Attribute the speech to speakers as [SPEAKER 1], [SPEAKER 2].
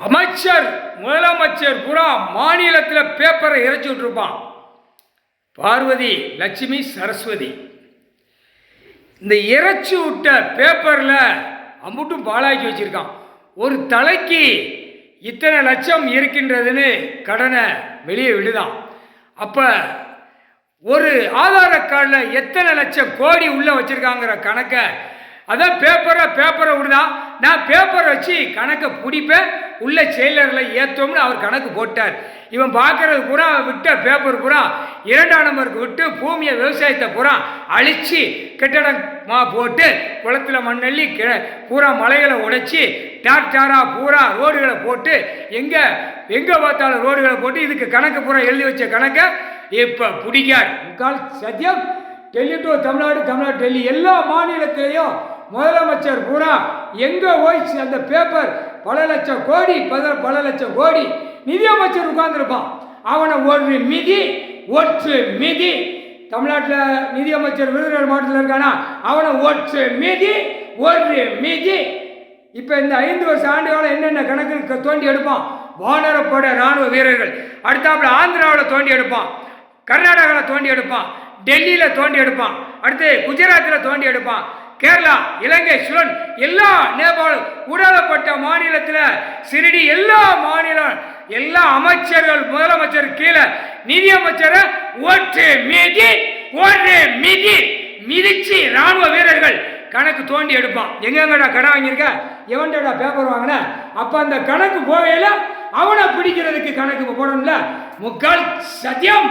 [SPEAKER 1] அமைச்சர் முதலமைச்சர் பூரா மாநிலத்தில் பேப்பரை இறைச்சி விட்டுருப்பான். பார்வதி லட்சுமி சரஸ்வதி இந்த இறைச்சி விட்ட பேப்பரில் அம்புட்டும் பாலாக்கி வச்சிருக்கான். ஒரு தலைக்கு இத்தனை லட்சம் இருக்கின்றதுன்னு கடனை வெளியே விடுதான். அப்போ ஒரு ஆதார கார்டில் எத்தனை லட்சம் கோடி உள்ளே வச்சுருக்காங்கிற கணக்கை அதான் பேப்பரை விடுதான். நான் பேப்பரை வச்சு கணக்கை பிடிப்பேன், உள்ள செயலரில் ஏற்றோம்னு அவர் கணக்கு போட்டார். இவன் பார்க்கறது பூரா விட்ட பேப்பர் பூரா 2ஆம் நம்பருக்கு விட்டு பூமியை விவசாயத்தை பூரா அழித்து கட்டடமா போட்டு குளத்தில் மண்ணள்ளி பூரா மலைகளை உடைச்சி டிராக்டராக பூரா ரோடுகளை போட்டு எங்கே பார்த்தாலும் ரோடுகளை போட்டு இதுக்கு கணக்கு பூரா எழுதி வச்ச கணக்கை இப்போ பிடிக்கார். முக்கால் சத்தியம் டெல்லி டு தமிழ்நாடு டெல்லி எல்லா மாநிலத்திலையும் முதலமைச்சர் பூரா எங்கே போயிடுச்சு அந்த பேப்பர் பல லட்சம் கோடி நிதியமைச்சர் உட்கார்ந்துருப்பான். அவனை ஒரு மிதி தமிழ்நாட்டில் நிதியமைச்சர் விருதுநகர் மாவட்டத்தில் இருக்கானா அவனை ஒரு மிதி. இப்போ இந்த 5 வருஷ ஆண்டுகாலம் என்னென்ன கணக்கு தோண்டி எடுப்பான். வானரப்பட இராணுவ வீரர்கள் அடுத்தாப்புல ஆந்திராவில் தோண்டி எடுப்பான், கர்நாடகாவில் தோண்டி எடுப்பான், டெல்லியில் தோண்டி எடுப்பான், அடுத்து குஜராத்தில் தோண்டி எடுப்பான், கேரளா, இலங்கை, சுலன் எல்லா நேபாளம் உடலப்பட்ட மாநிலத்தில் சிறிடி எல்லா மாநிலம் எல்லா அமைச்சர்கள் முதலமைச்சர் கீழே நிதியமைச்சரை ஒரு மிதிச்சு இராணுவ வீரர்கள் கணக்கு தோண்டி எடுப்பான். எங்கடா கடை வாங்கியிருக்க, எவன்டா பேப்பர் வாங்கின, அப்போ அந்த கணக்கு போகையில் அவனை பிடிக்கிறதுக்கு கணக்கு போடணும்ல. முக்கால் சத்தியம்.